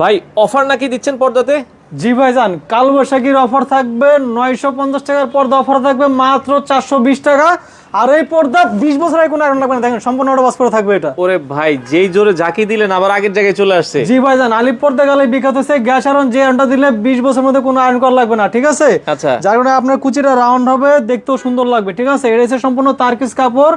ভাই অফার নাকি দিচ্ছেন পর্দাতে? জি ভাইজান, কালবৈশাখীর অফার থাকবে 950 টাকার পর্দা অফার থাকবে মাত্র 420 টাকা। আর এই পর্দা 20 বছরের কোনো আয়রন লাগবে না, দেখেন সম্পূর্ণ ওয়াশ করে থাকবে এটা। ওরে ভাই যেই জোরে ঝাঁকি দিলেন আবার আগের জায়গায় চলে আসছে। জি ভাইজান, আলিপ পর্দা গেলে বিখ্যাত হচ্ছে গ্যাস আয়রন, যে আয়রনটা দিলে 20 বছরের মধ্যে কোনো আয়রন করা লাগবে না, ঠিক আছে? আচ্ছা। যার কারণে আপনার কুচিটা রাউন্ড হবে, দেখতেও সুন্দর লাগবে, ঠিক আছে? এটা হচ্ছে সম্পূর্ণ তারকিস কাপড়।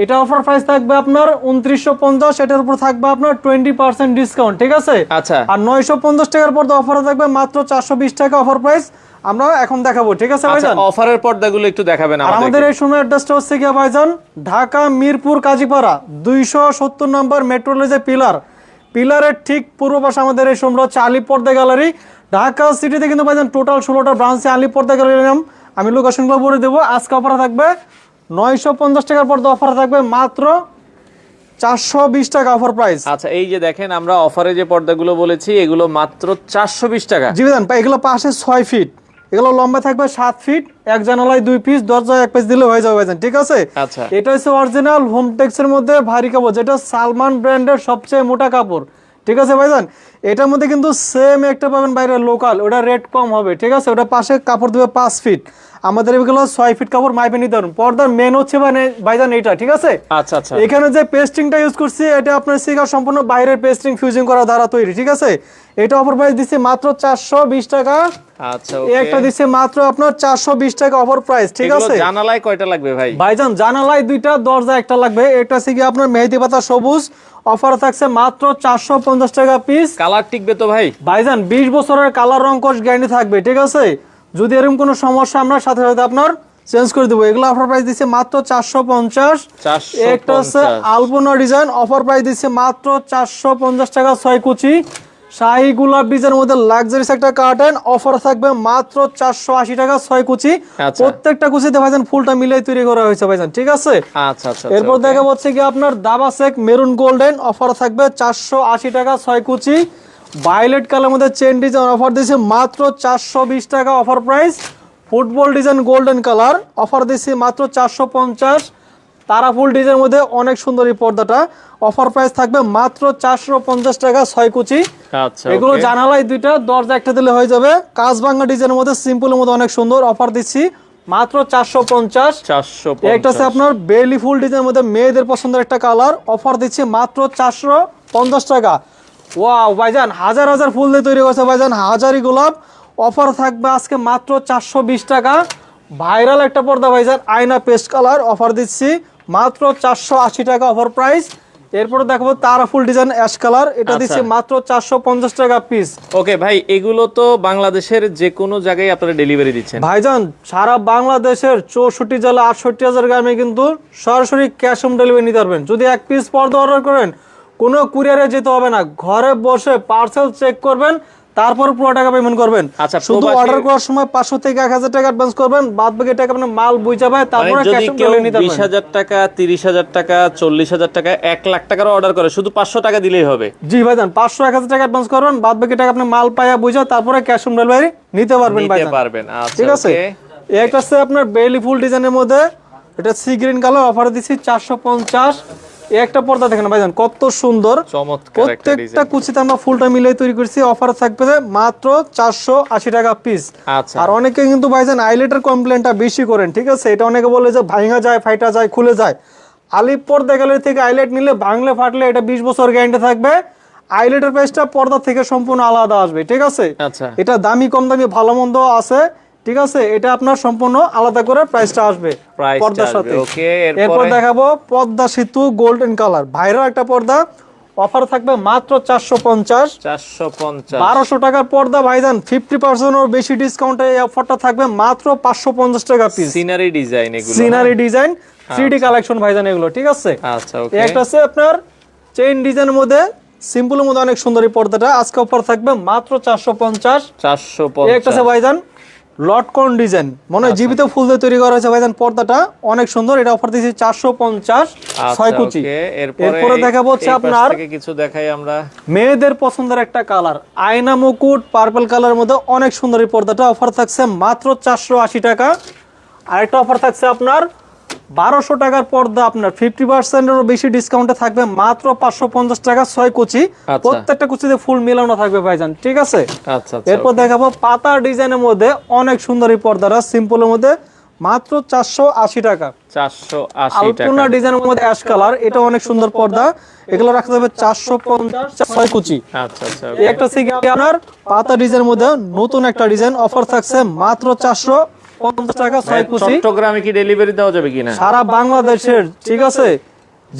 এটা অফার প্রাইস থাকবে আপনার 2950, এটার উপর থাকবে আপনার 20% ডিসকাউন্ট, ঠিক আছে? আচ্ছা। আর 950 টাকার পর্দা অফার থাকবে মাত্র 420 টাকা অফার প্রাইস। আমরা এখন দেখাবো, ঠিক আছে ভাইজান? অফারের পর্দাগুলো একটু দেখাবেন আর আমাদের এই সময় অ্যাড্রেসটা হচ্ছে কি ভাইজান, ঢাকা মিরপুর কাজীপাড়া 270 নম্বর মেট্রো রেলের পিলারের ঠিক পূর্ব পাশে আমাদের এই সময় হচ্ছে আলিপ পর্দা গ্যালারি। ঢাকা সিটিতে কিন্তু ভাইজান টোটাল 16টা ব্রাঞ্চে আলিপ পর্দা গ্যালারি নাম। আমি লোকেশনগুলো বলে দেবো। আজকে অফার থাকবে 950 টাকার পর্দা অফার থাকবে মাত্র 420 টাকা অফার প্রাইস। আচ্ছা, এই যে দেখেন আমরা অফারে যে পর্দাগুলো বলেছি এগুলো মাত্র 420 টাকা। জি ভাইজান, এগুলো পাশে 6 ফিট, এগুলো লম্বা থাকবে 7 ফিট, এক জানালায় 2 পিস, দরজায় 1 পিস দিলে হয়ে যাবে ভাইজান, ঠিক আছে? আচ্ছা। এটা হচ্ছে অরিজিনাল হোমটেক্স এর মধ্যে ভারী কাপড়, যেটা সালমান ব্র্যান্ডের সবচেয়ে মোটা কাপড়, ঠিক আছে ভাইজান? এটার মধ্যে কিন্তু সেম একটা পাবেন বাইরে লোকাল, ওটা রেট কম হবে, ঠিক আছে? ওটা পাশে কাপড় দেবে 5 ফিট, আমাদের এগুলো 6 ফিট কাপড় মাইপে নিতে পারবেন। পর্দার মেন হচ্ছে মানে ভাইজান এইটা, ঠিক আছে? আচ্ছা আচ্ছা। এখানে যে পেস্টিংটা ইউজ করছি এটা আপনার সিগার সম্পূর্ণ বাইরের পেস্টিং ফিউজিং করা দ্বারা তৈরি, ঠিক আছে? এটা অফার প্রাইস দিচ্ছি মাত্র 420 টাকা। আচ্ছা, একটা দিচ্ছে মাত্র আপনার 420 টাকা অফার প্রাইস, ঠিক আছে? জানালায় কয়টা লাগবে ভাই? ভাইজান জানালায় 2টা, দরজা একটা লাগবে। এটা হচ্ছে কি আপনার মেহেদি পাতা সবুজ, অফার থাকছে মাত্র 450 টাকা পিস। কালার টিকবে তো ভাই? ভাইজান 20 বছরের কালার রং কোর্স গ্যারান্টি থাকবে, ঠিক আছে? যদি এরকম কোনো সমস্যা আমরা সাথে সাথে আপনার চেঞ্জ করে দেবো। এগুলো অফার প্রাইস দিচ্ছে মাত্র 450। একটা হচ্ছে আলপনা ডিজাইন, অফার প্রাইস দিচ্ছে মাত্র 450 টাকা 6 কুচি। শাহী গোলাপ ডিজাইনের মধ্যে লাক্সারিস একটা কার্টেন, অফার থাকবে মাত্র 480 টাকা 6 কুচি। প্রত্যেকটা কুচিতে ভাইজান ফুলটা মিলাই তৈরি করা হয়েছে ভাইজান, ঠিক আছে? আচ্ছা আচ্ছা। এরপর দেখা হচ্ছে কি আপনার দাবা সেক মেরুন গোল্ডেন, অফার থাকবে 480 টাকা 6 কুচি। ভায়োলেট কালার মধ্যে চেন ডিজাইন অফার দিয়েছে মাত্র 420 টাকা offer price. Football design golden colour, offer দিচ্ছি মাত্র 450। তারাফুল ডিজাইনের মধ্যে অনেক সুন্দর এই পর্দাটা, অফার প্রাইস থাকবে মাত্র 450 টাকা 6 কুচি। আচ্ছা, এগুলো জানালায় 2টা, দরজা একটা দিলে হয়ে যাবে। কাজ ভাঙা ডিজাইনের মধ্যে সিম্পলের মধ্যে অনেক সুন্দর, অফার দিচ্ছি মাত্র 450। একটা আছে আপনার বেলি ফুল ডিজাইনের মধ্যে মেয়েদের পছন্দের একটা কালার, অফার দিচ্ছি মাত্র 450 টাকা। ওয়াও ভাইজান, হাজার হাজার ফুল দিয়ে তৈরি করছে ভাইজান, হাজারি গোলাপ, অফার থাকবে আজকে মাত্র 420 টাকা। ভাইরাল একটা পর্দা ভাইজান আয়না পেস্ট কালার, অফার দিচ্ছি মাত্র 480 টাকা অফার প্রাইস। এরপরে দেখাবো তারাফুল ডিজাইন অ্যাশ কালার, এটা দিচ্ছি মাত্র 450 টাকা পিস। ওকে ভাই, এগুলো তো বাংলাদেশের যে কোনো জায়গায় আপনারা ডেলিভারি দিচ্ছেন? ভাইজান সারা বাংলাদেশের 64 জেলা 68,000 গ্রামে কিন্তু সরাসরি ক্যাশ অন ডেলিভারি নিতে পারবেন। যদি 1 পিস পর্দা অর্ডার করেন কোনো কুরিয়ারে যেতে হবে না, ঘরে বসে পার্সেল চেক করবেন, তারপর পুরো টাকা পেমেন্ট করবেন। আচ্ছা, শুধু অর্ডার করার সময় 500 থেকে 1000 টাকা অ্যাডভান্স করবেন, বাদ বাকি টাকা আপনি মাল বুঝা পায় তারপরে ক্যাশ অন ডেলিভারি নিতে পারবেন। 20,000 টাকা, 30,000 টাকা, 40,000 টাকা, 1 লাখ টাকার অর্ডার করে শুধু 500 টাকা দিলেই হবে? জি ভাইজান, 500 1000 টাকা অ্যাডভান্স করবেন, বাদ বাকি টাকা আপনি মাল পায়া বুঝা তারপরে ক্যাশ অন ডেলিভারি নিতে পারবেন ভাইজান। আচ্ছা, ঠিক আছে? একটা আছে আপনার বেলি ফুল ডিজাইনের মধ্যে, এটা সি গ্রিন কালার, অফার দিচ্ছি 450। একটা পর্দা দেখেন ভাইজান কত সুন্দর, প্রত্যেকটা কুচিতে আমরা ফুলটা মিলিয়ে তৈরি করছি, অফার থাকবে মাত্র 480 টাকা পিস। আর অনেকে কিন্তু ভাইজান আইলেটের কমপ্লেনটা বেশি করেন, ঠিক আছে? এটা অনেকে বলে যে ভাঙা যায়, ফাইটা যায়, খুলে যায়। আলিপ পর্দা গ্যালারি থেকে আইলেট নিলে ভাঙলে ফাটলে এটা 20 বছর গ্যারান্টি থাকবে। আইলেটের প্রাইসটা পর্দা থেকে সম্পূর্ণ আলাদা আসবে, ঠিক আছে? এটা দামি কম দামি ভালো মন্দ আছে, ঠিক আছে? এটা আপনার সম্পূর্ণ আলাদা করে প্রাইসটা আসবে পর্দার সাথে। এরপর দেখাবো পর্দা সেতু গোল্ডেন কালার, ভাইরাল একটা পর্দা, অফার থাকবে মাত্র 450। 1200 টাকার পর্দা ভাইজান 50% এর বেশি ডিসকাউন্টে এই অফারটা থাকবে মাত্র 550 টাকা পিস। সিনারি ডিজাইন, এগুলো সিনারি ডিজাইন 3D কালেকশন ভাইজান এগুলো, ঠিক আছে? আচ্ছা, ওকে। একটা আছে আপনার চেইন ডিজাইনের মধ্যে সিম্পলের মধ্যে অনেক সুন্দর এই পর্দাটা, আজকে অফার থাকবে মাত্র 450। একটা আছে ভাইজান লটকন ডিজাইন, মনে হয় জীবিত ফুল দিয়ে তৈরি করা হয়েছে ভাইজান, পর্দাটা অনেক সুন্দর, এটা অফার দিয়েছি 450 6 কুচি। এরপরে দেখাবো হচ্ছে আপনার কিছু দেখাই আমরা মেয়েদের পছন্দের একটা কালার আয়না মুকুট পার্পল কালারের মধ্যে অনেক সুন্দর এই পর্দাটা, অফার থাকছে মাত্র 480 টাকা। আরেকটা অফার থাকছে আপনার 1200 টাকার পর্দা আপনার 50%-এরও বেশি ডিসকাউন্টে থাকবে মাত্র 550 টাকা 6 কুচি। প্রত্যেকটা কুচিতে ফুল মিলানো থাকবে ভাইজান, ঠিক আছে? আচ্ছা আচ্ছা। এরপর দেখাবো পাতা ডিজাইনের মধ্যে অনেক সুন্দর এই পর্দাটা, সিম্পলের মধ্যে মাত্র 480 টাকা। 480 টাকা। আলপনা ডিজাইনের মধ্যে অ্যাশ কালার, এটা অনেক সুন্দর পর্দা, এগুলো রাখা যাবে 450 6 কুচি। আচ্ছা আচ্ছা। এই একটা সিগি আপনার পাতা ডিজাইনের মধ্যে নতুন একটা ডিজাইন অফার থাকছে মাত্র 450 টাকা 6 কুচি। চট্টগ্রামে কি ডেলিভারি দেওয়া যাবে কিনা? সারা বাংলাদেশের, ঠিক আছে,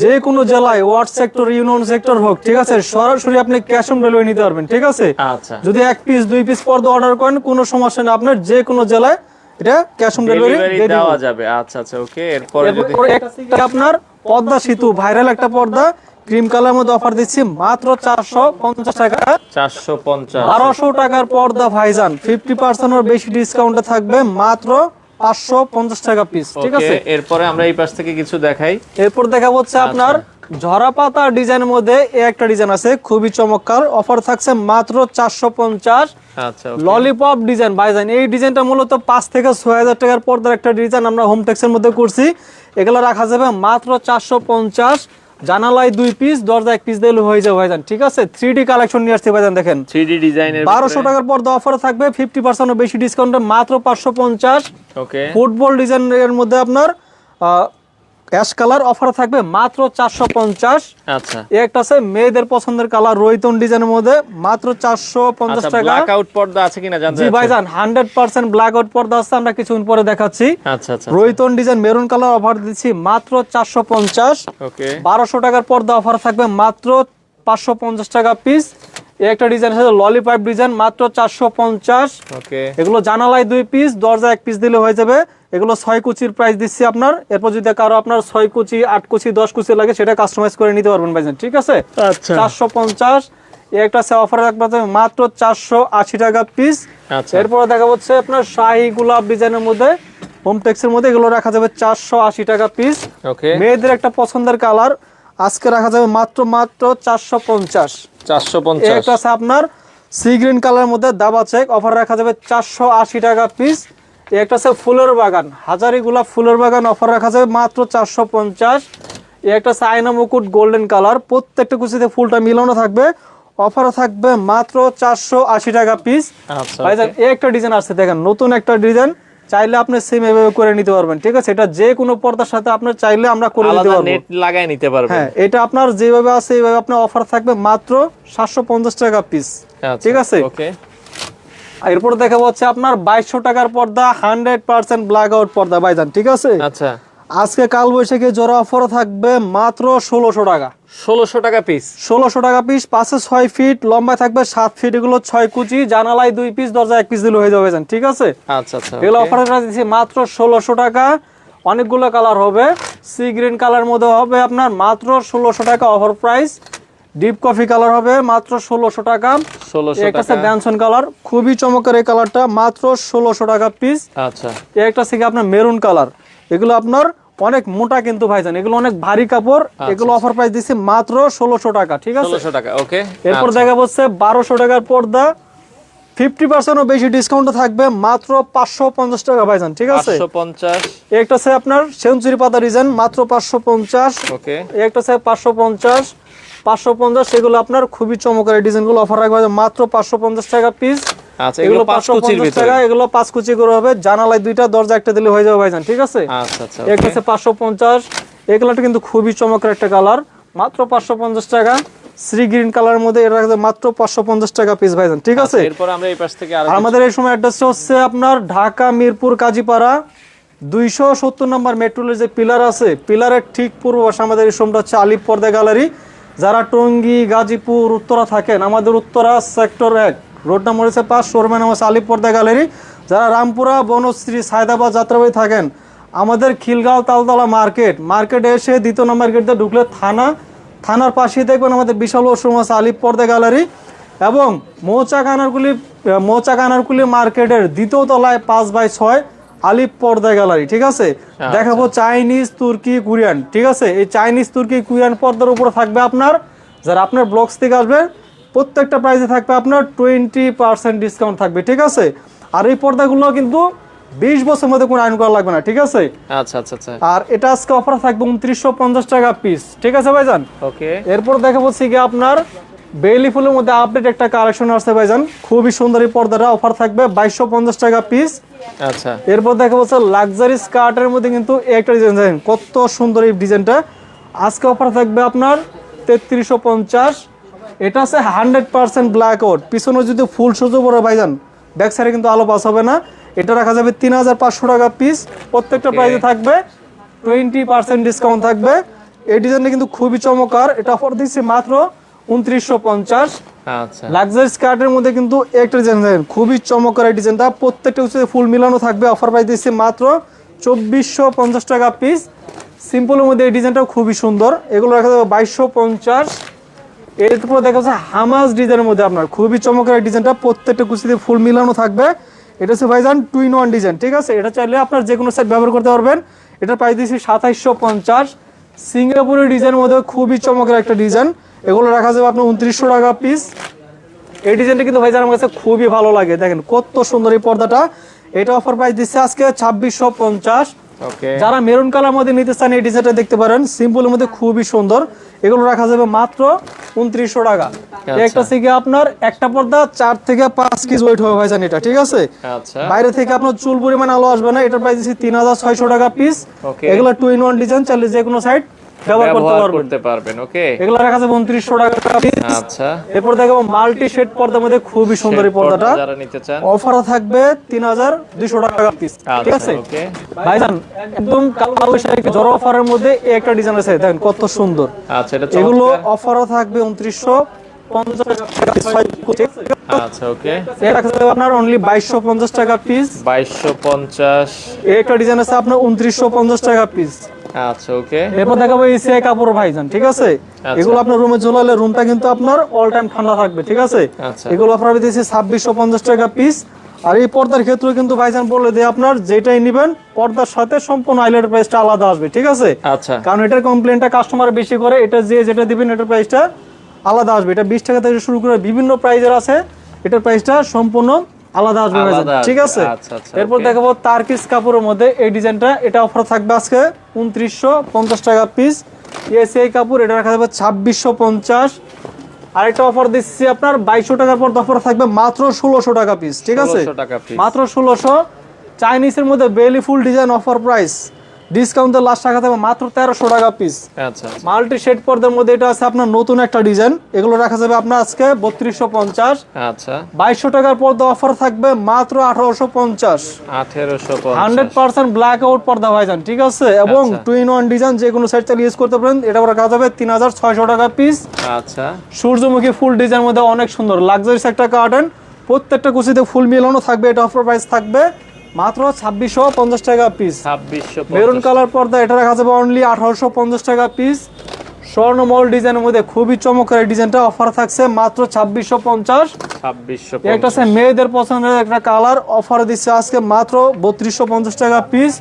যে কোনো জেলায় ওয়ার্ড সেক্টর ইউনিয়ন সেক্টর হোক, ঠিক আছে, সরাসরি আপনি ক্যাশ অন ডেলিভারি নিতে পারবেন, ঠিক আছে? আচ্ছা। যদি 1 পিস 2 পিস পর্দা অর্ডার করেন কোনো সমস্যা নেই, আপনার যে কোনো জেলায় এটা ক্যাশ অন ডেলিভারি দেওয়া যাবে। আচ্ছা আচ্ছা ওকে। এরপরে যদি আপনার পর্দা সেতু ভাইরাল একটা পর্দা ক্রিম কালার মধ্যে অফার দিচ্ছি মাত্র 450 টাকা। 450। 1200 টাকার পর্দা ভাইজান 50% এর বেশি ডিসকাউন্টে থাকবে মাত্র 550 টাকা পিস, ঠিক আছে? এরপরে আমরা এই পাশ থেকে কিছু দেখাই। এরপর দেখা হচ্ছে আপনার ঝরা পাতা ডিজাইনের মধ্যে এই একটা ডিজাইন আছে খুবই চমৎকার, অফার থাকছে মাত্র 450। আচ্ছা। ললিপপ ডিজাইন ভাইজান, এই ডিজাইনটা মূলত 5 থেকে 6000 টাকার পর্দার একটা ডিজাইন আমরা হোম টেক্সের মধ্যে করছি, এগুলো রাখা যাবে মাত্র 450। জানালায় 2 পিস, দরজা 1 পিস দিলে হয়ে যাবে ভাইজান, ঠিক আছে? 3D কালেকশন নিয়ে আসছে ভাইজান, দেখেন 3D ডিজাইনের 1200 টাকার পর্দা অফার থাকবে 50% এর বেশি ডিসকাউন্টে মাত্র 550। ওকে। ফুটবল ডিজাইনের মধ্যে আপনার অ্যাশ কালার অফার থাকবে মাত্র 450। আচ্ছা। একটা আছে মেয়েদের পছন্দের কালার রয়তন ডিজাইনের মধ্যে মাত্র 450 টাকা। ব্ল্যাক আউট পর্দা আছে কিনা জানতে জি ভাইজান 100% ব্ল্যাক আউট পর্দা আছে, আমরা কিছুক্ষণ পরে দেখাচ্ছি। আচ্ছা আচ্ছা। রয়তন ডিজাইন মেরুন কালার অফার দিচ্ছি মাত্র 450। ওকে। 1200 টাকার পর্দা অফার থাকবে মাত্র 550 টাকা পিস। এই একটা ডিজাইন আছে ললিপপ ডিজাইন মাত্র 450। ওকে। এগুলো জানালায় 2 পিস, দরজা 1 পিস দিলে হয়ে যাবে। এগুলো 6 কুচির প্রাইস দিচ্ছি আপনার। এরপর যদি কারো আপনার 6 কুচি 8 কুচি 10 কুচি লাগে সেটা কাস্টমাইজ করে নিতে পারবেন ভাইজান, ঠিক আছে? আচ্ছা। 450। এই একটা অফার রাখবে মাত্র 480 টাকা পিস। আচ্ছা। এরপর দেখা হচ্ছে আপনার শাহী গোলাপ ডিজাইনের মধ্যে হোম টেক্সের মধ্যে এগুলো রাখা যাবে 480 টাকা পিস। ওকে। মেয়েদের একটা পছন্দের কালার আজকে রাখা যাবে মাত্র 450। 450। একটা আছে আপনার সি গ্রিন কালারের মধ্যে দাবা চেক অফার রাখা যাবে 480 টাকা পিস। একটা আছে ফুলের বাগান, হাজারি গোলাপ ফুলের বাগান অফার রাখা যাবে মাত্র 450। একটা আছে আয়না মুকুট গোল্ডেন কালার, প্রত্যেকটা কুচিতে ফুলটা মিলানো থাকবে, অফার থাকবে মাত্র 480 টাকা পিস। আচ্ছা। ভাইজান এই একটা ডিজাইন আছে, দেখেন নতুন একটা ডিজাইন, চাইলে আপনি সেম এভাবে করে নিতে পারবেন, ঠিক আছে? এটা যে কোনো পর্দার সাথে আপনি চাইলে আমরা করে নিতে পারবো, নেট লাগাই নিতে পারবেন। হ্যাঁ, এটা আপনার যেভাবে আছে এইভাবে আপনার অফার থাকবে মাত্র 750 টাকা পিস, ঠিক আছে? ওকে। এরপর দেখা যাচ্ছে আপনার 2200 টাকার পর্দা 100% ব্ল্যাক আউট পর্দা ভাইজান, ঠিক আছে? আচ্ছা। আজকে কাল বৈশাখী জোড়া অফার থাকবে মাত্র 1600 টাকা। 1600 টাকা পিস। 1600 টাকা পিস, পাশে 6 ফিট, লম্বায় থাকবে 7 ফিট, এগুলো 6 কুচি, জানালায় 2 পিস, দরজা 1 পিস দিলে হয়ে যাবে ভাইজান, ঠিক আছে? আচ্ছা আচ্ছা। এগুলো অফার দিচ্ছি মাত্র 1600 টাকা। অনেকগুলো কালার হবে, সি গ্রিন কালার মধ্যে হবে আপনার মাত্র 1600 টাকা offer price. Deep coffee colour হবে মাত্র 1600 টাকা। 1600 একটা টাকা। ব্যানসন কালার খুবই চমৎকার, এই কালারটা মাত্র 1600 টাকা পিস। আচ্ছা। একটা থেকে আপনার মেরুন কালার, এগুলো আপনার অনেক মোটা কিন্তু ভাইজান, এগুলো অনেক ভারী কাপড়, এগুলো অফার প্রাইস দিচ্ছি মাত্র 1600 টাকা, ঠিক আছে? 1600 টাকা। ওকে। এরপর দেখা হচ্ছে 1200 টাকার পর্দা 50% বেশি ডিসকাউন্ট থাকবে মাত্র 550 টাকা ভাইজান, ঠিক আছে? 550। একটা আছে আপনার সেঞ্চুরি পাতা ডিজাইন মাত্র 550। ওকে। একটা আছে 550 সেগুলো আপনার খুবই চমৎকার, ডিজাইনগুলো অফার রাখবে মাত্র 550 টাকা পিস। আচ্ছা, এগুলো 5 কুচির 550 ভিতরে। টাকা, এগুলো 5 কুচি করে হবে, জানালায় 2টা, দরজা 1টা দিলে হয়ে যাবে ভাইজান, ঠিক আছে? আচ্ছা আচ্ছা। একটা আছে 550, এই কালারটা কিন্তু খুবই চমৎকার একটা কালার, মাত্র 550 টাকা। শ্রী গ্রিন কালারের মধ্যে এটা রাখবে মাত্র 550 টাকা পিস ভাইজান, ঠিক আছে? এরপর আমরা এই পাশ থেকে আমাদের এই সময় অ্যাড্রেসটা হচ্ছে আপনার ঢাকা মিরপুর কাজীপাড়া 270 নম্বর মেট্রোলের যে পিলার আছে, পিলারের ঠিক পূর্ব পাশে আমাদের এই শোরুমটা হচ্ছে আলিফ পর্দা গ্যালারি। যারা টঙ্গী গাজীপুর উত্তরা থাকেন, আমাদের উত্তরা সেক্টর 1 রোড নাম্বার হচ্ছে 5, শোরুমের নাম হচ্ছে আলিফ পর্দা গ্যালারি। যারা রামপুরা বনশ্রী সায়দাবাদ যাত্রাবাড়ি থাকেন, আমাদের খিলগাঁও তালতলা মার্কেটে এসে 2 নম্বর গেট দিয়ে ঢুকলে থানার পাশেই দেখবেন আমাদের বিশাল শোরুম আছে আলিফ পর্দা গ্যালারি। এবং মৌচাক আনারকুলি মার্কেটের 2য় তলায় 5/6 আলিফ পর্দা গ্যালারি, ঠিক আছে? দেখাবো চাইনিজ, তুর্কি, কোরিয়ান, ঠিক আছে? এই চাইনিজ, তুর্কি, কোরিয়ান পর্দার উপরে থাকবে আপনার, যারা আপনার ব্লগস থেকে আসবে প্রত্যেকটা প্রাইসে থাকবে আপনার 20% ডিসকাউন্ট থাকবে, ঠিক আছে? আর এই পর্দাগুলো কিন্তু 20 বছরের মধ্যে কোনো আয়রন করা লাগবে না, ঠিক আছে? আচ্ছা আচ্ছা আচ্ছা। আর এটা আজকে অফার থাকবে 2950 টাকা পিস, ঠিক আছে ভাইজান? ওকে। এরপর দেখা হচ্ছে কি আপনার বেলি ফুলের মধ্যে আপডেট একটা কালেকশন আসছে ভাইজান, খুবই সুন্দর এই পর্দাটা, অফার থাকবে 2250 টাকা পিস। আচ্ছা। এরপর দেখা হচ্ছে লাক্সারি স্কার্টের মধ্যে কিন্তু একটা ডিজাইন, দেখেন কত সুন্দর এই ডিজাইনটা, আজকে অফার থাকবে আপনার 3350। এটা আছে 100% ব্ল্যাক আউট, পিছনে যদি ফুল সুতো পরে ভাইজান ব্যাক সাইডে কিন্তু আলো পাস হবে না। এটা রাখা যাবে 3500 টাকা পিস, প্রত্যেকটা প্রাইসে থাকবে 20% ডিসকাউন্ট থাকবে। এই ডিজাইনটা কিন্তু খুবই চমৎকার, এটা অফার দিচ্ছি মাত্র 2950। আচ্ছা। লাক্সারি স্কার্টের মধ্যে কিন্তু একটা ডিজাইন দেখেন খুবই চমৎকার এই ডিজাইনটা, প্রত্যেকটা হচ্ছে ফুল মিলানো থাকবে, অফার প্রাইস দিচ্ছি মাত্র 2450 টাকা পিস। সিম্পলের মধ্যে এই ডিজাইনটাও খুবই সুন্দর, এগুলো রাখা যাবে 2250। এরপর দেখা যাচ্ছে হামাজ ডিজাইনের মধ্যে আপনার খুবই চমৎকার এই ডিজাইনটা, প্রত্যেকটা কুচিতে ফুল মিলানো থাকবে। এটা হচ্ছে ভাইজান 2-in-1 ডিজাইন, ঠিক আছে? এটা চাইলে আপনার যে কোনো সাইড ব্যবহার করতে পারবেন। এটার প্রাইস দিচ্ছি 2750। সিঙ্গাপুরের ডিজাইনের মধ্যে খুবই চমৎকার একটা ডিজাইন, এগুলো রাখা যাবে আপনার 2900 টাকা পিস। এই ডিজাইনটা কিন্তু ভাইজান আমার কাছে খুবই ভালো লাগে, দেখেন কত সুন্দর এই পর্দাটা। এটা অফার প্রাইস দিচ্ছে আজকে 2650। ওকে। যারা মেরুন কালার মধ্যে নিতে চান এই ডিজাইনটা দেখতে পারেন, সিম্পলের মধ্যে খুবই সুন্দর, এগুলো রাখা যাবে মাত্র 2900 টাকা। একটা থেকে আপনার একটা পর্দা 4 থেকে 5 কেজি ওয়েট হবে ভাইজান এটা, ঠিক আছে? আচ্ছা। বাইরে থেকে আপনার চুল পরিমাণ আলো আসবে না। এটার প্রাইস দিচ্ছি 3600 টাকা পিস। এগুলো 2-in-1 ডিজাইন, চাইলে যে কোনো সাইড ব্যবহার করতে পারবেন। ওকে। এগুলো রাখা যাবে 2900 টাকা পিস। আচ্ছা। এরপর দেখাবো মাল্টি শেড পর্দার মধ্যে খুবই সুন্দর এই পর্দাটা, যারা নিতে চান অফার থাকবে 3200 টাকা পিস, ঠিক আছে? ওকে। ভাইজান একদম কালো শাড়ি জড়ো অফারের মধ্যে একটা ডিজাইন আছে, দেখেন কত সুন্দর। আচ্ছা, এটা এগুলো অফারও থাকবে 2950 টাকা পিস। আচ্ছা। ওকে। এটা রাখা যাবে আপনার অনলি 2250 টাকা পিস। 2250। একটা ডিজাইন আছে আপনার 2950 টাকা পিস। আচ্ছা। ওকে। এরপর দেখাবো এসিআই কাপড় ভাইজান, ঠিক আছে? এগুলো আপনার রুমে ঝোলালে রুমটা কিন্তু আপনার অল টাইম ঠান্ডা থাকবে, ঠিক আছে? আচ্ছা। এগুলো অফার দিয়েছি 2650 টাকা পিস। আর এই পর্দার ক্ষেত্রে কিন্তু ভাইজান বলে দেয় আপনার যেটাই নেবেন পর্দার সাথে সম্পূর্ণ আইলের প্রাইসটা আলাদা আসবে, ঠিক আছে? আচ্ছা। কারণ এটার কমপ্লেনটা কাস্টমার বেশি করে, এটা যেটা দিবেন এটার প্রাইসটা আলাদা আসবে। এটা 20 টাকা থেকে শুরু করে বিভিন্ন প্রাইজের আছে, এটার প্রাইসটা সম্পূর্ণ আলাদা আসবে ভাইজান, ঠিক আছে? এরপর দেখাবো তারকিস কাপড়ের মধ্যে এই ডিজাইনটা, এটা অফার থাকবে আজকে 2950 টাকা পিস। এসিআই কাপড়, এটা রাখা যাবে 2650। আরেকটা অফার দিচ্ছি আপনার 2200 টাকার পর অফার থাকবে মাত্র 1600 টাকা পিস, ঠিক আছে? মাত্র 1600। চাইনিজের মধ্যে বেলি ফুল ডিজাইন অফার প্রাইস, ডিসকাউন্টে লাস্ট টাকা থাকবে মাত্র 1300 টাকা পিস। আচ্ছা। মাল্টি শেড পর্দার মধ্যে এটা আছে আপনার নতুন একটা ডিজাইন, এগুলো রাখা যাবে আপনার আজকে 3250। আচ্ছা। 2200 টাকার পর্দা অফার থাকবে মাত্র 1850। 100% ব্ল্যাক আউট পর্দা ভাইজান, ঠিক আছে? এবং 2-in-1 ডিজাইন, যে কোনো সাইড চালিয়ে ইউজ করতে পারেন। এটা রাখা যাবে 3600 টাকা পিস। আচ্ছা। সূর্যমুখী ফুল ডিজাইন মধ্যে অনেক সুন্দর লাক্সারিস একটা কার্টেন, প্রত্যেকটা কুচিতে ফুল মিলানো থাকবে। এটা অফার প্রাইস থাকবে মাত্র 2650 টাকা পিস। 2650। মেরুন কালার পর্দা, এটা রাখা যাবে অনলি 1850 টাকা পিস। স্বর্ণমহল ডিজাইনের মধ্যে খুবই চমৎকার এই ডিজাইনটা, অফার থাকছে মাত্র 2650। একটা আছে মেয়েদের পছন্দের একটা কালার, অফার দিচ্ছে আজকে মাত্র 3250 টাকা পিস।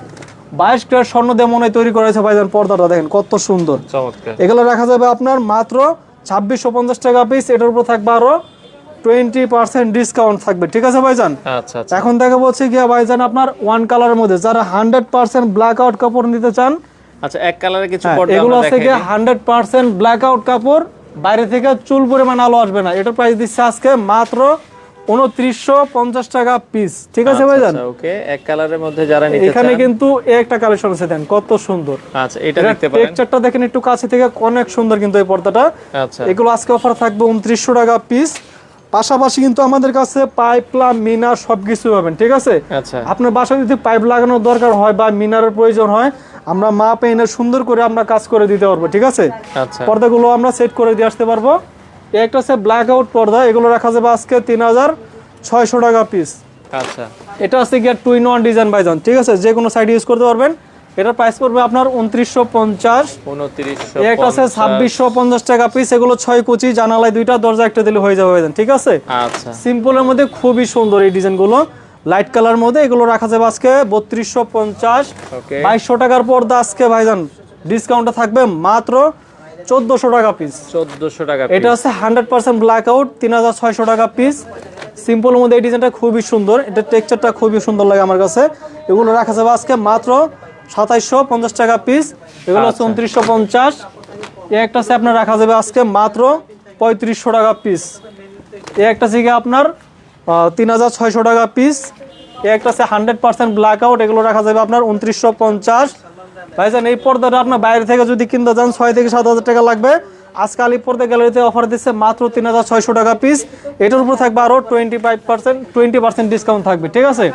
22 ক্যারেট স্বর্ণ দিয়ে মনে তৈরি করেছে ভাইজান পর্দাটা, দেখেন কত সুন্দর, চমৎকার। এগুলো রাখা যাবে আপনার মাত্র 2650 টাকা পিস। এটার উপর থাকবে আরো 20% ডিসকাউন্ট থাকবে, ঠিক আছে ভাইজান? আচ্ছা। এখন দেখা বলছে কি ভাইজান আপনার ওয়ান কালারের মধ্যে যারা 100% ব্ল্যাক আউট কাপড় নিতে চান, আচ্ছা, এক কালারে কিছু পর্দা এগুলো থেকে 100% ব্ল্যাক আউট কাপড়, বাইরে থেকে চুল পরিমাণ আলো আসবে না। এটার প্রাইস দিচ্ছে আজকে মাত্র 2950 টাকা পিস, ঠিক আছে ভাইজান? ওকে। এক কালারের মধ্যে যারা নিতে চান, এখানে কিন্তু একটা কালেকশন আছে, দেন কত সুন্দর। আচ্ছা, এটা দেখতে পারেন, টেক্সচারটা দেখেন একটু কাছে থেকে, অনেক সুন্দর কিন্তু এই পর্দাটা। আচ্ছা। এগুলো আজকে অফার থাকবে 2900 টাকা পিস। পাশাপাশি কিন্তু আমাদের কাছে পাইপ, প্লাম, মিনার সবকিছু পাবেন, ঠিক আছে? আচ্ছা। আপনার বাসায় যদি পাইপ লাগানোর দরকার হয় বা মিনারের প্রয়োজন হয়, আমরা মাপ এনে সুন্দর করে আমরা কাজ করে দিতে পারবো, ঠিক আছে? আচ্ছা। পর্দাগুলো আমরা সেট করে দিয়ে আসতে পারবো। একটা আছে ব্ল্যাক আউট পর্দা, এগুলো রাখা যাবে আজকে 3600 টাকা পিস। আচ্ছা। এটা আছে গিয়ে 2-in-1 ডিজাইন ভাইজান, ঠিক আছে? যে কোনো সাইড ইউজ করতে পারবেন। এটার প্রাইস পড়বে আপনার 2950। একটা আছে 2650 টাকা পিস। এগুলো 6 কুচি, জানালায় 2টা, দরজা একটা দিলে হয়ে যাবে ভাইজান, ঠিক আছে? আচ্ছা। সিম্পলের মধ্যে খুবই সুন্দর এই ডিজাইনগুলো, লাইট কালার মধ্যে। এগুলো রাখা যাবে আজকে 3250। 2200 টাকার পর্দা আজকে ভাইজান ডিসকাউন্টে থাকবে মাত্র 1400 টাকা পিস। 1400 টাকা। এটা আছে 100% ব্ল্যাক আউট, 3600 টাকা পিস। সিম্পলের মধ্যে এই ডিজাইনটা খুবই সুন্দর, এটা টেক্সচারটা খুবই সুন্দর লাগে আমার কাছে। এগুলো রাখা যাবে আজকে মাত্র 2750 টাকা পিস। এগুলো হচ্ছে 2950। এই একটা আছে আপনার রাখা যাবে আজকে মাত্র 3500 টাকা পিস। এই একটা আছে আপনার 3600 টাকা পিস। এই একটা আছে 100% ব্ল্যাক আউট, এগুলো রাখা যাবে আপনার 2950। ভাইজান এই পর্দাটা আপনার বাইরে থেকে যদি কিনতে যান 6 থেকে 7000 টাকা লাগবে। আজকে আলী পর্দা গ্যালারিতে অফার দিচ্ছে মাত্র 3600 টাকা পিস। এটার উপর থাকবে আরো 20% ডিসকাউন্ট থাকবে, ঠিক আছে?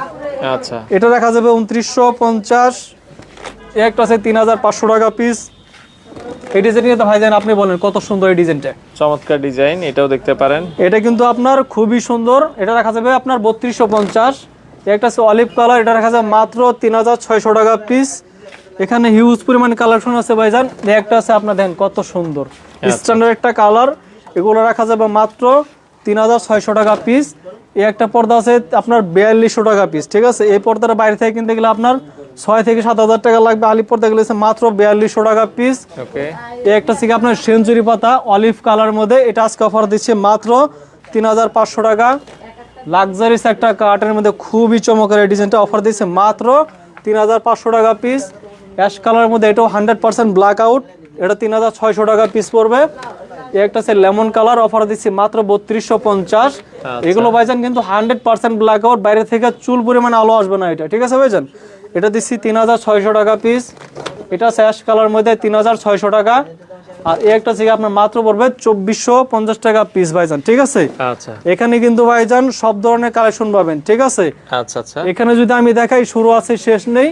আচ্ছা, এটা রাখা যাবে 2950। এই একটা আছে 3500 টাকা পিস। এই ডিজাইনটা তো ভাইজান আপনি বলেন কত সুন্দর এই ডিজাইনটা, চমৎকার ডিজাইন, এটাও দেখতে পারেন। এটা কিন্তু আপনার খুবই সুন্দর। এটা রাখা যাবে আপনার 3250। একটা আছে অলিভ কালার, এটা রাখা যাবে মাত্র 3600 টাকা পিস। এখানে হিউজ পরিমাণ কালেকশন আছে ভাইজান। একটা আছে আপনার দেখেন কত সুন্দর স্ট্যান্ডার্ড একটা কালার, এগুলো রাখা যাবে মাত্র 3600 টাকা পিস। এই একটা পর্দা আছে আপনার 4200 টাকা পিস, ঠিক আছে? এই পর্দার বাইরে থেকে কিনতে গেলে আপনার 6 থেকে 7000 টাকা লাগবে। আলী পর্দা গেলে মাত্র 4200 টাকা পিস। ওকে, এই একটা থেকে আপনার সেঞ্চুরি পাতা অলিভ কালার মধ্যে, এটা আজকে অফার দিচ্ছে মাত্র 3500 টাকা। লাক্সারিস একটা কার্টের মধ্যে খুবই চমৎকার এই ডিজাইনটা অফার দিচ্ছে মাত্র 3500 টাকা পিস। অ্যাশ কালারের মধ্যে এটাও 100% ব্ল্যাক আউট, এটা 3600 টাকা পিস পড়বে। এই একটা আছে লেমন কালার, অফার দিচ্ছি মাত্র 3250। এগুলো ভাইজান কিন্তু 100% ব্ল্যাক আউট, বাইরে থেকে চুল পরিমাণ আলো আসবে না এটা, ঠিক আছে ভাইজান? এটা দিচ্ছি 3600 টাকা পিস। এটা আছে অ্যাশ কালার মধ্যে 3600 টাকা। আর এই একটা থেকে আপনার মাত্র পড়বে 2450 টাকা পিস ভাইজান, ঠিক আছে? আচ্ছা এখানে কিন্তু ভাইজান সব ধরনের কালেকশন পাবেন, ঠিক আছে? আচ্ছা আচ্ছা, এখানে যদি আমি দেখাই শুরু আছে শেষ নেই।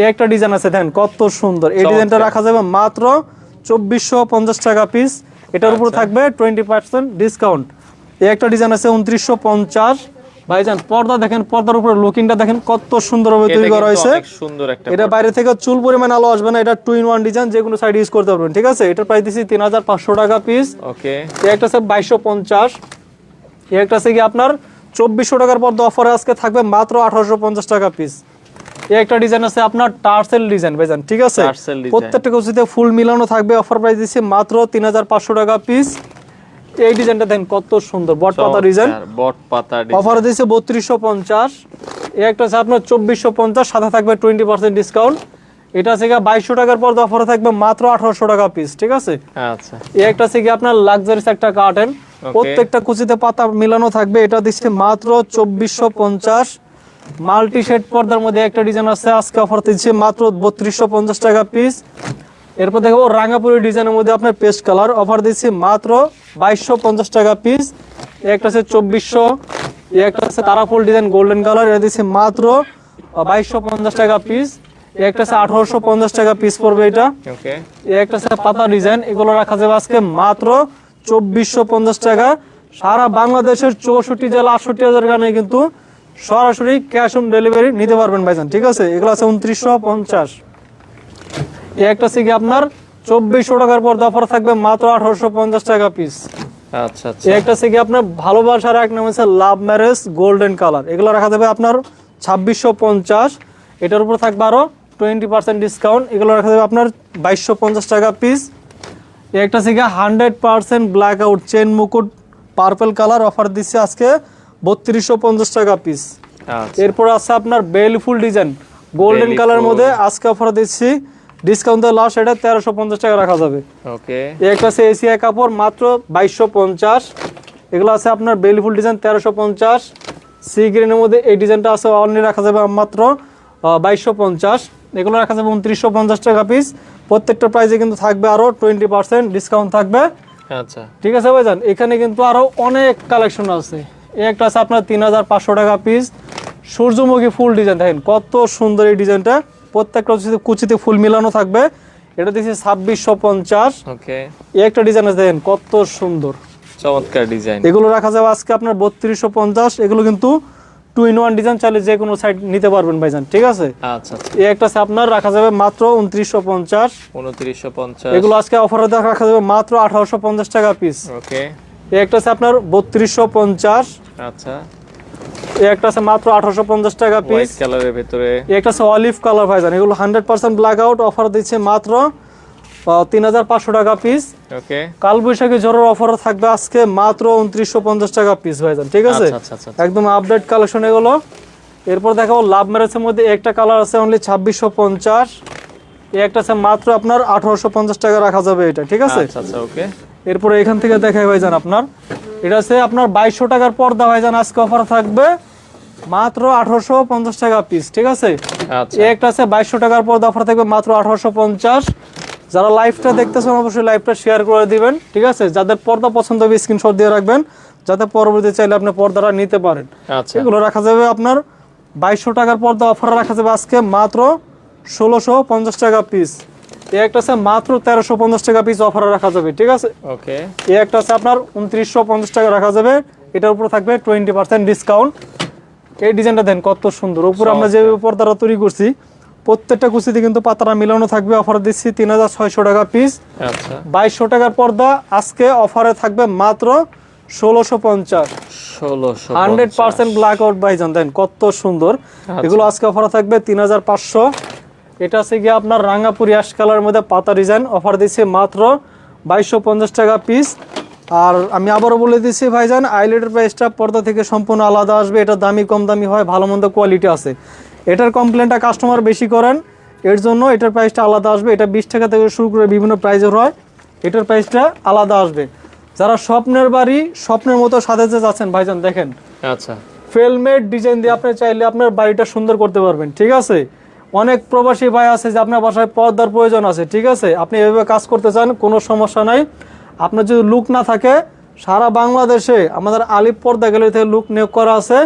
এই একটা ডিজাইন আছে দেখেন কত সুন্দর, এই ডিজাইনটা রাখা যাবে মাত্র 2450 টাকা পিস। এটার উপর থাকবে 20% ডিসকাউন্ট। এই একটা ডিজাইন আছে 2950। ভাইজান পর্দা দেখেন, পর্দার উপরে লুকিংটা দেখেন কত সুন্দরভাবে তৈরি করা হয়েছে। অনেক সুন্দর একটা, এটা বাইরে থেকে চুল পরিমাণ আলো আসবে না, এটা 2-in-1 ডিজাইন, যে কোনো সাইড ইউজ করতে পারবেন, ঠিক আছে? এটার প্রাইস দিচ্ছি 3500 টাকা পিস। ওকে, এই একটা আছে 2250। এই একটা আছে কি আপনার 2400 টাকার পর্দা অফারে আজকে থাকবে মাত্র 1850 টাকা পিস। এই একটা ডিজাইন আছে আপনার টার্সেল ডিজাইন ভাইজান, ঠিক আছে? টার্সেল ডিজাইন, প্রত্যেকটা কুচিতে ফুল মিলানো থাকবে, অফার প্রাইস দিচ্ছি মাত্র 3500 টাকা পিস। এই ডিজাইনটা দেখেন কত সুন্দর, বট পাতা ডিজাইন, বট পাতা ডিজাইন, অফার দিচ্ছে 3250। এই একটা আছে আপনার 2450, সাথে থাকবে 20% ডিসকাউন্ট। এটা আছে 2200 টাকার পর্দা অফারে থাকবে মাত্র 1800 টাকা পিস, ঠিক আছে? আচ্ছা, এই একটা আছে কি আপনার লাক্সারিস একটা কার্টেন, প্রত্যেকটা কুচিতে পাতা মিলানো থাকবে, এটা দিচ্ছে মাত্র 2450। মাল্টি শেড পর্দার মধ্যে একটা ডিজাইন আছে, আজকে অফার দিচ্ছে মাত্র 3250 টাকা পিস। এরপর দেখো রাঙ্গাপুরি ডিজাইনের মধ্যে আপনার পেস্ট কালার, অফার দিচ্ছি মাত্র 2250 টাকা পিস। একটা আছে 2400। একটা আছে তারাফুল ডিজাইন গোল্ডেন কালার, এটা দিচ্ছি মাত্র 2250 টাকা পিস। একটা আছে 1850 টাকা পিস পড়বে এটা। ওকে, একটা আছে পাতা ডিজাইন, এগুলো রাখা যাবে আজকে মাত্র 2450 টাকা। সারা বাংলাদেশের 64 জেলা 68,000 গানে কিন্তু সরাসরি ক্যাশ অন ডেলিভারি নিতে পারবেন ভাইজান, ঠিক আছে? এগুলো আছে 2950। একটা আছে কি আপনার 2400 টাকার পর অফার থাকবে মাত্র 1850 টাকা পিস। আচ্ছা আচ্ছা, একটা আছে কি আপনার ভালোবাসার এক নাম আছে লাভ ম্যারেজ গোল্ডেন কালার, এগুলো রাখা যাবে আপনার 2650। এটার উপর থাকবে আরো 20% ডিসকাউন্ট, এগুলো রাখা যাবে আপনার 2250 টাকা পিস। একটা আছে কি 100% ব্ল্যাক আউট চেন মুকুট পার্পল কালার, অফার দিচ্ছে আজকে 3250 টাকা পিস। আচ্ছা, এরপর আছে আপনার বেলফুল ডিজাইন গোল্ডেন কালার মধ্যে, আজকে অফার দিচ্ছি ডিসকাউন্টে লাস্ট এটা 1350 টাকা রাখা যাবে। ওকে, একটা আছে এশিয়া কাপড় মাত্র 2250। এগুলো আছে আপনার বেলফুল ডিজাইন 1350। সি গ্রিনের মধ্যে এই ডিজাইনটা আছে, অনলি রাখা যাবে মাত্র 2250। এগুলো রাখা যাবে 2950 টাকা পিস। প্রত্যেকটা প্রাইসে কিন্তু থাকবে আরো 20% ডিসকাউন্ট থাকবে। আচ্ছা, ঠিক আছে ভাইজান, এখানে কিন্তু আরো অনেক কালেকশন আছে। এই একটা আছে আপনার 3500 টাকা পিস, সূর্যমুখী ফুল ডিজাইন, দেখেন কত সুন্দর এই ডিজাইনটা, প্রত্যেকটা কুচিতে ফুল মিলানো থাকবে। এটা দিচ্ছি 2650। ওকে, এই একটা ডিজাইন আছে দেখেন কত সুন্দর, চমৎকার ডিজাইন, এগুলো রাখা যাবে আজকে আপনার 3250। এগুলো কিন্তু 2-in-1 ডিজাইন, চাইলে যে কোনো সাইড নিতে পারবেন ভাইজান, ঠিক আছে? আচ্ছা আচ্ছা, এই একটা আছে আপনার রাখা যাবে মাত্র 2950। 2950, এগুলো আজকে অফারে রাখা যাবে মাত্র 1850 টাকা পিস। ওকে, এই একটা আছে আপনার 3250। আচ্ছা, এই একটা আছে মাত্র 1850 টাকা পিস। হোয়াইট কালারের ভিতরে, এই একটা আছে অলিভ কালার ভাইজান, এগুলো 100% ব্ল্যাক আউট, অফার দিচ্ছে মাত্র 3500 টাকা পিস। ওকে, কালবৈশাখী ঝড়ের অফার থাকবে আজকে মাত্র 2950 টাকা পিস ভাইজান, ঠিক আছে? আচ্ছা আচ্ছা, একদম আপডেট কালেকশন এগুলো। এরপর দেখাবো লাভ ম্যারেজের মধ্যে একটা কালার আছে অনলি 2650, একটা আছে মাত্র আপনার 1850 টাকা রাখা যাবে এটা, ঠিক আছে? আচ্ছা আচ্ছা, ওকে। এরপরে এখান থেকে দেখাই ভাইজান আপনার, এটা আছে আপনার 2200 টাকার পর্দা ভাইজান, আজকে অফার থাকবে মাত্র 1850 টাকা পিস, ঠিক আছে? আচ্ছা, একটা আছে 2200 টাকার পর্দা, অফার থাকবে মাত্র 1850। যারা লাইভটা দেখতেছেন অবশ্যই লাইভটা শেয়ার করে দিবেন, ঠিক আছে? যাদের পর্দা পছন্দ হবে স্ক্রিনশট দিয়ে রাখবেন, যাতে পরবর্তীতে চাইলে আপনি পর্দাটা নিতে পারেন। আচ্ছা, এগুলো রাখা যাবে আপনার 2200 টাকার পর্দা, অফার রাখা যাবে আজকে মাত্র 1650 টাকা পিস। একটা আছে মাত্র 1350 টাকা পিস, অফারে রাখা যাবে, ঠিক আছে? ওকে, একটা আছে আপনার 2950 টাকা রাখা যাবে, এটার উপর থাকবে 20% ডিসকাউন্ট। এই ডিজাইনটা দেন কত সুন্দর, উপরে আমরা যে পর্দাটা তৈরি করছি প্রত্যেকটা কুচিতে কিন্তু পাতারা মিলানো থাকবে, অফার দিচ্ছি 3600 টাকা পিস। আচ্ছা, 2200 টাকার পর্দা আজকে অফারে থাকবে মাত্র 1650। 100% ব্ল্যাক আউট ভাইজান, দেন কত সুন্দর। এগুলো আজকে অফারে থাকবে 3500। এটা আছে গিয়ে আপনার রাঙ্গাপুরি অ্যাশ কালারের মধ্যে পাতা ডিজাইন, অফার দিচ্ছে মাত্র 2250 টাকা পিস। আর আমি আবারও বলে দিচ্ছি ভাইজান, আইলেটের প্রাইসটা পর্দা থেকে সম্পূর্ণ আলাদা আসবে, এটা দামি কম দামি হয়, ভালো মন্দ কোয়ালিটি আছে। এটার কমপ্লেনটা কাস্টমার বেশি করেন, এর জন্য এটার প্রাইসটা আলাদা আসবে। এটা 20 টাকা থেকে শুরু করে বিভিন্ন প্রাইজের হয়, এটার প্রাইসটা আলাদা আসবে। যারা স্বপ্নের বাড়ি স্বপ্নের মতো সাজাতে যাচ্ছেন ভাইজান, দেখেন আচ্ছা, ফেলমেড ডিজাইন দিয়ে আপনি চাইলে আপনার বাড়িটা সুন্দর করতে পারবেন, ঠিক আছে? অনেক প্রবাসী ভাই আছে যে আপনার বাসায় পর্দার প্রয়োজন আছে, ঠিক আছে? আপনি এভাবে কাজ করতে চান, কোনো সমস্যা নাই। আপনার যদি লুক না থাকে, সারা বাংলাদেশে আমাদের আলিপ পর্দা গ্যালারি থেকে লুক নিয়োগ করা আছে।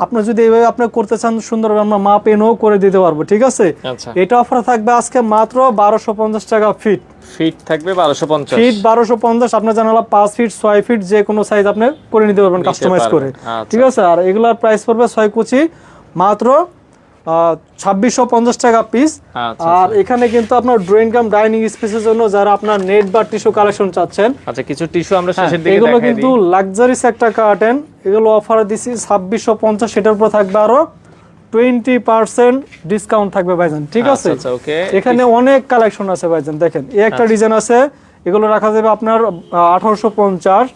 আপনি যদি এইভাবে আপনি করতে চান সুন্দরভাবে, আমরা মাপ এনেও করে দিতে পারবো, ঠিক আছে? আচ্ছা। এটা অফার থাকবে আজকে মাত্র 1250 টাকা ফিট। ফিট থাকবে 1250, ফিট 1250। আপনার জানালা 5 ফিট 6 ফিট যে কোনো সাইজ আপনি করে নিতে পারবেন কাস্টমাইজ করে, ঠিক আছে? আর এগুলার প্রাইস পড়বে 6 কুচি মাত্র 2650 টাকা পিস। আর এখানে কিন্তু আপনার ড্রয়িং কাম ডাইনিং স্পেসের জন্য যারা আপনার নেট বা টিস্যু কালেকশন চাচ্ছেন, আচ্ছা কিছু টিস্যু আমরা শেষের দিকে এগুলো দেখাই দিই। কিন্তু লাক্সারিস একটা কার্টেন, এগুলো অফার দিছি 2650, সেটার উপর থাকবে আরো 20% ডিসকাউন্ট থাকবে ভাইজান, ঠিক আছে? আচ্ছা, ওকে। এখানে অনেক কালেকশন আছে ভাইজান, দেখেন এই একটা ডিজাইন আছে, এগুলো রাখা যাবে আপনার 1850,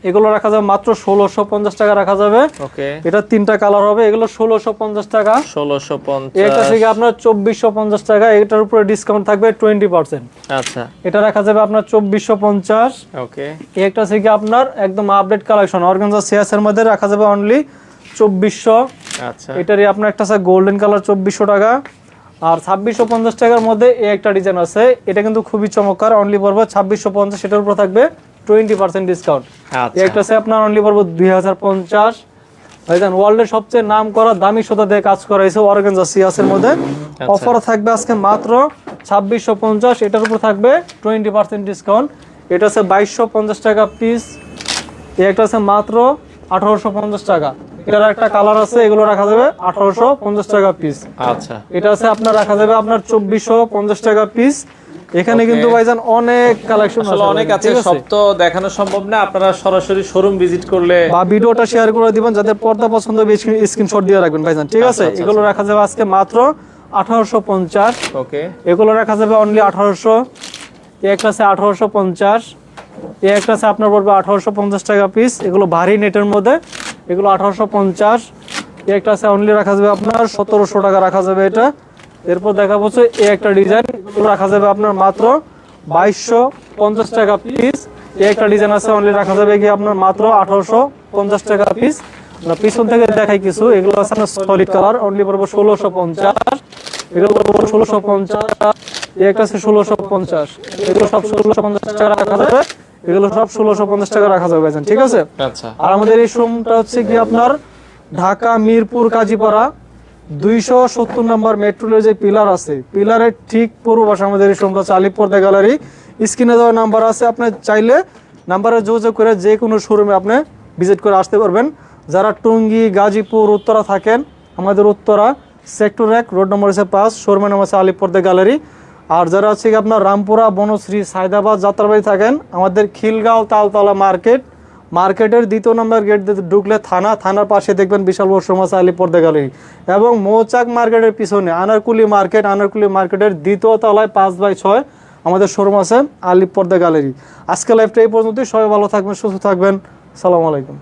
এগুলো রাখা যাবে মাত্র 1650 টাকা রাখা যাবে। ওকে, এটা তিনটা কালার হবে, এগুলো 1650 টাকা। 1650, এটা থেকে আপনার 2450 টাকা, এটার উপরে ডিসকাউন্ট থাকবে 20%। আচ্ছা, এটা রাখা যাবে আপনার 2450। ওকে, একটা থেকে আপনার একদম আপডেট কালেকশন অর্গানজা সিয়াস এর মধ্যে রাখা যাবে অনলি 2400। আচ্ছা, এটারই আপনার একটা আছে গোল্ডেন কালার 2400 টাকা। আর 2650 টাকার মধ্যে এই একটা ডিজাইন আছে, এটা কিন্তু খুবই চমৎকার, অনলি পড়বে 2650, সেটার উপর থাকবে 20% ডিসকাউন্ট। আচ্ছা, একটা আছে আপনার অনলি পড়বে 2050। ভাইজান ওয়ার্ল্ডের সবচেয়ে নাম করা দামি সুতা দিয়ে কাজ করা হয়েছে অর্গানজা সিয়াসের মধ্যে, অফার থাকবে আজকে মাত্র 2650, এটার উপর থাকবে 20% ডিসকাউন্ট। এটা আছে 2250 টাকা পিস। এই একটা আছে মাত্র 1850 টাকা। এটার একটা কালার আছে, এগুলো রাখা যাবে 1850 টাকা পিস। আচ্ছা, এটা আছে আপনার রাখা যাবে আপনার 2450 টাকা পিস। এখানে কিন্তু ভাইজান অনেক কালেকশন আসলে অনেক আছে, সব তো দেখানো সম্ভব না, আপনারা সরাসরি শোরুম ভিজিট করলে বা ভিডিওটা শেয়ার করে দিবেন, যাদের পর্দা পছন্দ হবে স্ক্রিনশট দিয়ে রাখবেন ভাইজান, ঠিক আছে? এগুলো রাখা যাবে আজকে মাত্র 1850। ওকে, এগুলো রাখা যাবে অনলি 1800। এই একটা আছে 1850, এই একটা আছে আপনার পড়বে 1850 টাকা পিস। এগুলো ভারী নেটের মধ্যে, এগুলো 1850। এই একটা আছে অনলি রাখা যাবে আপনার 1700 টাকা রাখা যাবে এটা। এরপর দেখা যাচ্ছে এই একটা ডিজাইন, এগুলো রাখা যাবে আপনার মাত্র 2250 টাকা পিস। এই একটা ডিজাইন আছে, অনলি রাখা যাবে কি আপনার মাত্র 1850 টাকা পিস। আমরা পিছন থেকে দেখাই কিছু, এগুলো আছে আপনার সলিড কালার, অনলি পড়বে 1650। এগুলো পড়বে 1650। এই একটা আছে 1650, এগুলো সব 1650 টাকা রাখা যাবে, এগুলো সব 1650 টাকা রাখা যাবে ভাইজান, ঠিক আছে? আচ্ছা, আর আমাদের এই শোরুমটা হচ্ছে কি আপনার ঢাকা মিরপুর কাজীপাড়া 270 নম্বর মেট্রোলের যে পিলার আছে, পিলারের ঠিক পূর্ব পাশে আমাদের এই শোরুমটা আছে, আলিপ পর্দা গ্যালারি। স্ক্রিনে দেওয়া নাম্বার আছে, আপনি চাইলে নাম্বারে যোগাযোগ করে যে কোনো শোরুমে আপনি ভিজিট করে আসতে পারবেন। যারা টঙ্গী গাজীপুর উত্তরা থাকেন, আমাদের উত্তরা সেক্টর 1 রোড নম্বর হচ্ছে 5, শোরুমের নাম আছে আলিপ পর্দা গ্যালারি। আর যারা হচ্ছে কি আপনার রামপুরা বনশ্রী সায়দাবাদ যাত্রাবাড়ি থাকেন, আমাদের খিলগাঁও তালতলা মার্কেটের 2 নম্বর গেট দিয়ে ঢুকলে থানার পাশে দেখবেন বিশাল বড় শোরুম আছে আলিপ পর্দা গ্যালারি। এবং মৌচাক মার্কেটের পিছনে আনারকুলি মার্কেটের 2য় তলায় 5/6 আমাদের শোরুম আছে আলিপ পর্দা গ্যালারি। আজকে লাইভটা এই পর্যন্তই, সবাই ভালো থাকবেন, সুস্থ থাকবেন, আসসালামু আলাইকুম।